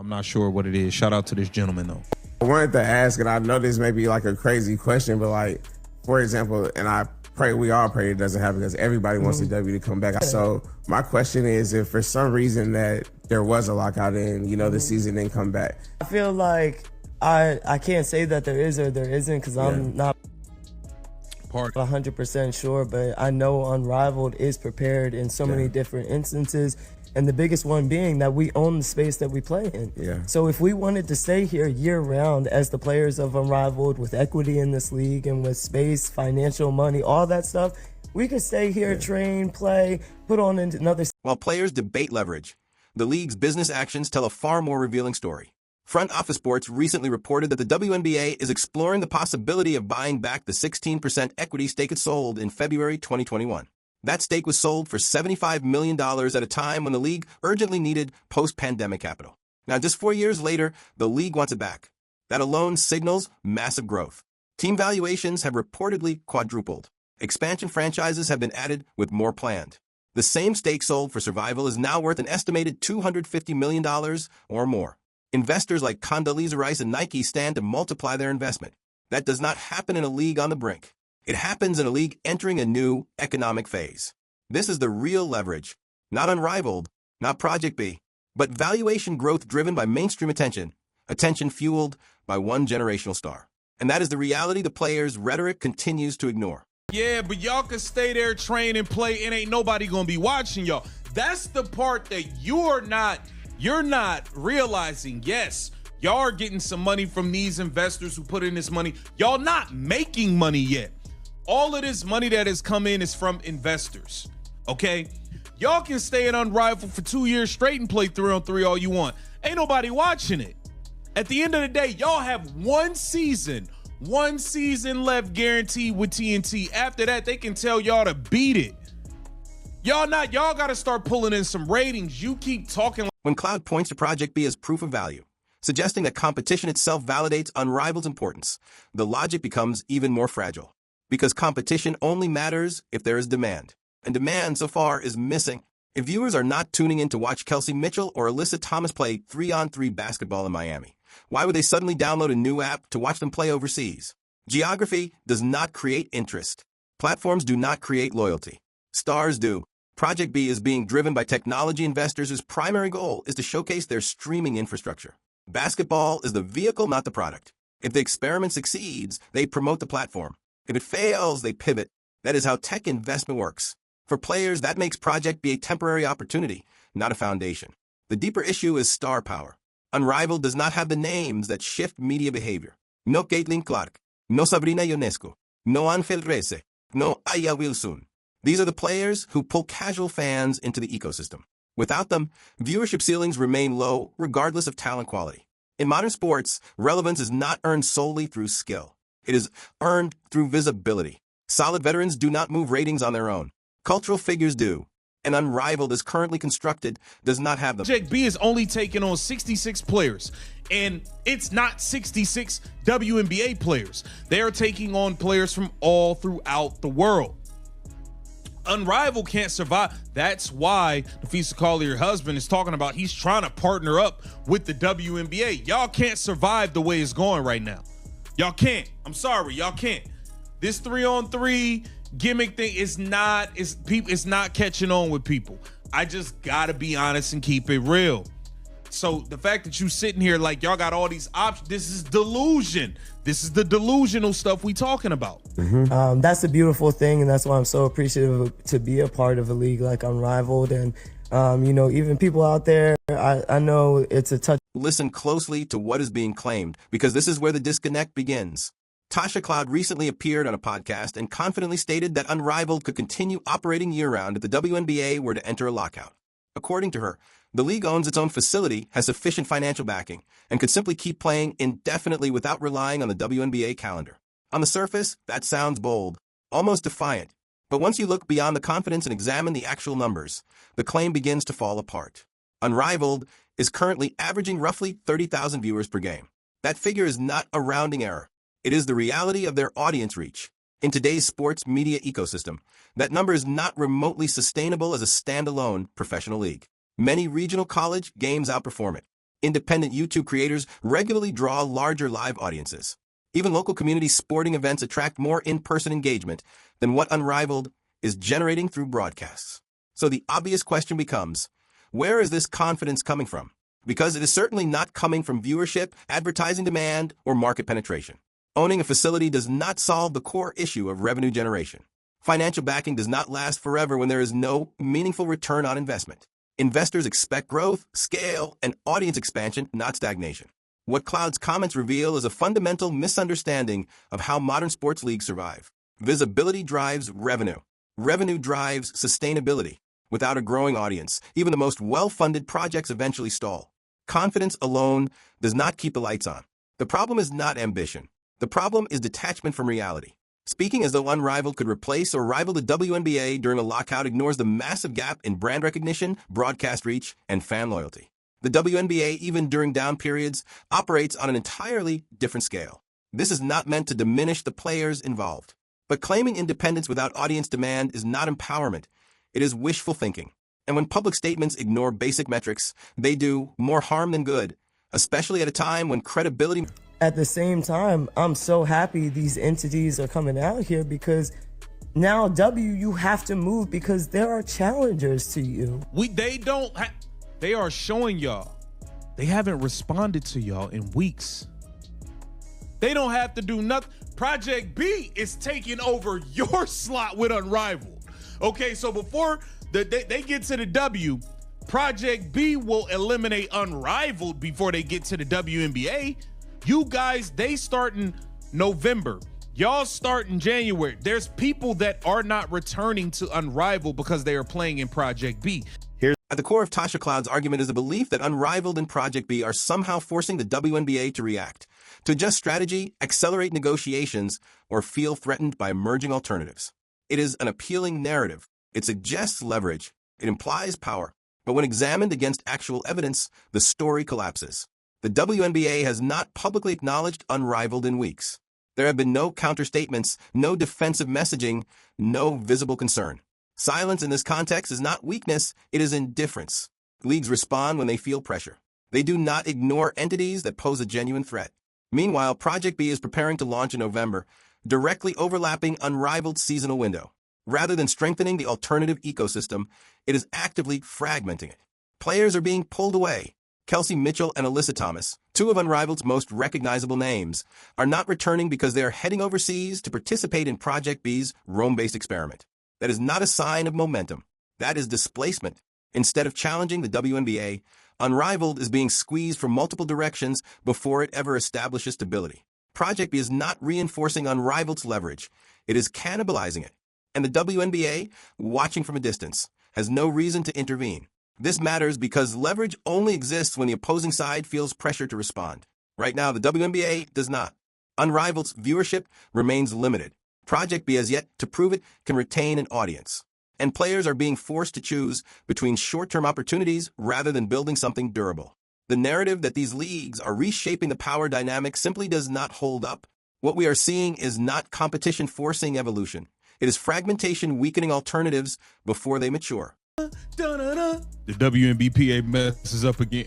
I'm not sure what it is. Shout out to this gentleman, though. I wanted to ask, and I know this may be like a crazy question, but like, for example, and we all pray it doesn't happen because everybody wants the W to come back. So my question is, if for some reason that there was a lockout and, the season didn't come back. I feel like I can't say that there is or there isn't because I'm not 100% sure, but I know Unrivaled is prepared in so many different instances. And the biggest one being that we own the space that we play in. Yeah. So if we wanted to stay here year round as the players of Unrivaled with equity in this league and with space, financial money, all that stuff, we could stay here, train, play, put on another. While players debate leverage, the league's business actions tell a far more revealing story. Front Office Sports recently reported that the WNBA is exploring the possibility of buying back the 16% equity stake it sold in February 2021. That stake was sold for $75 million at a time when the league urgently needed post-pandemic capital. Now, just 4 years later, the league wants it back. That alone signals massive growth. Team valuations have reportedly quadrupled. Expansion franchises have been added with more planned. The same stake sold for Survival is now worth an estimated $250 million or more. Investors like Condoleezza Rice and Nike stand to multiply their investment. That does not happen in a league on the brink. It happens in a league entering a new economic phase. This is the real leverage, not Unrivaled, not Project B, but valuation growth driven by mainstream attention fueled by one generational star. And that is the reality the players' rhetoric continues to ignore. Yeah, but y'all can stay there, train, and play, and ain't nobody gonna be watching y'all. That's the part that you're not realizing. Yes, y'all are getting some money from these investors who put in this money. Y'all not making money yet. All of this money that has come in is from investors, okay? Y'all can stay in Unrivaled for 2 years straight and play 3-on-3 all you want. Ain't nobody watching it. At the end of the day, y'all have one season left guaranteed with TNT. After that, they can tell y'all to beat it. Y'all got to start pulling in some ratings. You keep talking. When Cloud points to Project B as proof of value, suggesting that competition itself validates Unrivaled's importance, the logic becomes even more fragile. Because competition only matters if there is demand. And demand, so far, is missing. If viewers are not tuning in to watch Kelsey Mitchell or Alyssa Thomas play 3-on-3 basketball in Miami, why would they suddenly download a new app to watch them play overseas? Geography does not create interest. Platforms do not create loyalty. Stars do. Project B is being driven by technology investors whose primary goal is to showcase their streaming infrastructure. Basketball is the vehicle, not the product. If the experiment succeeds, they promote the platform. If it fails, they pivot. That is how tech investment works. For players, that makes Project B a temporary opportunity, not a foundation. The deeper issue is star power. Unrivaled does not have the names that shift media behavior. No Caitlin Clark, no Sabrina Ionescu, no Angel Reyes, no Aya Wilson. These are the players who pull casual fans into the ecosystem. Without them, viewership ceilings remain low, regardless of talent quality. In modern sports, relevance is not earned solely through skill. It is earned through visibility. Solid veterans do not move ratings on their own. Cultural figures do. And Unrivaled, as currently constructed, does not have them. Project B is only taking on 66 players, and it's not 66 WNBA players. They are taking on players from all throughout the world. Unrivaled can't survive. That's why Nafisa Collier, husband, is talking about he's trying to partner up with the WNBA. Y'all can't survive the way it's going right now. Y'all can't. I'm sorry, y'all can't. This 3-on-3 gimmick thing is not catching on with people. I just gotta be honest and keep it real. So the fact that you sitting here like y'all got all these options, this is delusion. This is the delusional stuff we talking about. That's a beautiful thing, and that's why I'm so appreciative to be a part of a league like Unrivaled. And even people out there, I know it's a touch. Listen closely to what is being claimed, because this is where the disconnect begins. Tasha Cloud recently appeared on a podcast and confidently stated that Unrivaled could continue operating year-round if the WNBA were to enter a lockout. According to her, the league owns its own facility, has sufficient financial backing, and could simply keep playing indefinitely without relying on the WNBA calendar. On the surface, that sounds bold, almost defiant. But once you look beyond the confidence and examine the actual numbers, the claim begins to fall apart. Unrivaled is currently averaging roughly 30,000 viewers per game. That figure is not a rounding error. It is the reality of their audience reach. In today's sports media ecosystem, that number is not remotely sustainable as a standalone professional league. Many regional college games outperform it. Independent YouTube creators regularly draw larger live audiences. Even local community sporting events attract more in-person engagement than what Unrivaled is generating through broadcasts. So the obvious question becomes, where is this confidence coming from? Because it is certainly not coming from viewership, advertising demand, or market penetration. Owning a facility does not solve the core issue of revenue generation. Financial backing does not last forever when there is no meaningful return on investment. Investors expect growth, scale, and audience expansion, not stagnation. What Cloud's comments reveal is a fundamental misunderstanding of how modern sports leagues survive. Visibility drives revenue. Revenue drives sustainability. Without a growing audience, even the most well-funded projects eventually stall. Confidence alone does not keep the lights on. The problem is not ambition. The problem is detachment from reality. Speaking as though Unrivaled could replace or rival the WNBA during a lockout ignores the massive gap in brand recognition, broadcast reach, and fan loyalty. The WNBA, even during down periods, operates on an entirely different scale. This is not meant to diminish the players involved. But claiming independence without audience demand is not empowerment. It is wishful thinking. And when public statements ignore basic metrics, they do more harm than good, especially at a time when credibility... At the same time, I'm so happy these entities are coming out here because now you have to move because there are challengers to you. They are showing y'all. They haven't responded to y'all in weeks. They don't have to do nothing. Project B is taking over your slot with Unrivaled. Okay, so before they get to the W, Project B will eliminate Unrivaled before they get to the WNBA. You guys, they start in November. Y'all start in January. There's people that are not returning to Unrivaled because they are playing in Project B. At the core of Tasha Cloud's argument is the belief that Unrivaled and Project B are somehow forcing the WNBA to react, to adjust strategy, accelerate negotiations, or feel threatened by emerging alternatives. It is an appealing narrative. It suggests leverage. It implies power. But when examined against actual evidence, the story collapses. The WNBA has not publicly acknowledged Unrivaled in weeks. There have been no counterstatements, no defensive messaging, no visible concern. Silence in this context is not weakness, it is indifference. Leagues respond when they feel pressure. They do not ignore entities that pose a genuine threat. Meanwhile, Project B is preparing to launch in November, directly overlapping Unrivaled's seasonal window. Rather than strengthening the alternative ecosystem, it is actively fragmenting it. Players are being pulled away. Kelsey Mitchell and Alyssa Thomas, two of Unrivaled's most recognizable names, are not returning because they are heading overseas to participate in Project B's Rome-based experiment. That is not a sign of momentum. That is displacement. Instead of challenging the WNBA, Unrivaled is being squeezed from multiple directions before it ever establishes stability. Project B is not reinforcing Unrivaled's leverage. It is cannibalizing it. And the WNBA, watching from a distance, has no reason to intervene. This matters because leverage only exists when the opposing side feels pressure to respond. Right now, the WNBA does not. Unrivaled's viewership remains limited. Project B has yet to prove it can retain an audience. And players are being forced to choose between short-term opportunities rather than building something durable. The narrative that these leagues are reshaping the power dynamic simply does not hold up. What we are seeing is not competition forcing evolution. It is fragmentation weakening alternatives before they mature. The WNBPA messes up again.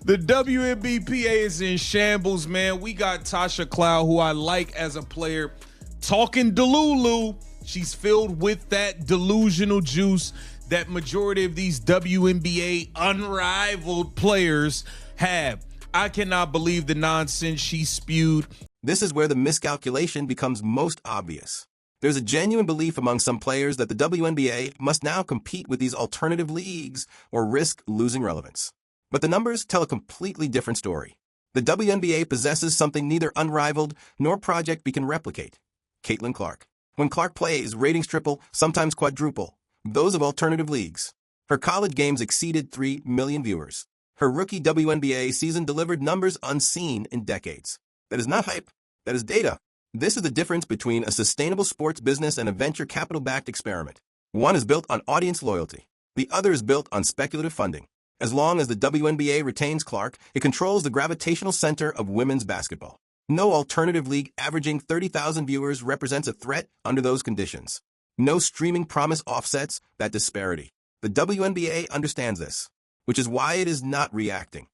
The WNBPA is in shambles, man. We got Tasha Cloud, who I like as a player, talking Delulu. She's filled with that delusional juice that majority of these WNBA Unrivaled players have. I cannot believe the nonsense she spewed. This is where the miscalculation becomes most obvious. There's a genuine belief among some players that the WNBA must now compete with these alternative leagues or risk losing relevance. But the numbers tell a completely different story. The WNBA possesses something neither Unrivaled nor Project B can replicate: Caitlin Clark. When Clark plays, ratings triple, sometimes quadruple those of alternative leagues. Her college games exceeded 3 million viewers. Her rookie WNBA season delivered numbers unseen in decades. That is not hype. That is data. This is the difference between a sustainable sports business and a venture capital-backed experiment. One is built on audience loyalty. The other is built on speculative funding. As long as the WNBA retains Clark, it controls the gravitational center of women's basketball. No alternative league averaging 30,000 viewers represents a threat under those conditions. No streaming promise offsets that disparity. The WNBA understands this, which is why it is not reacting.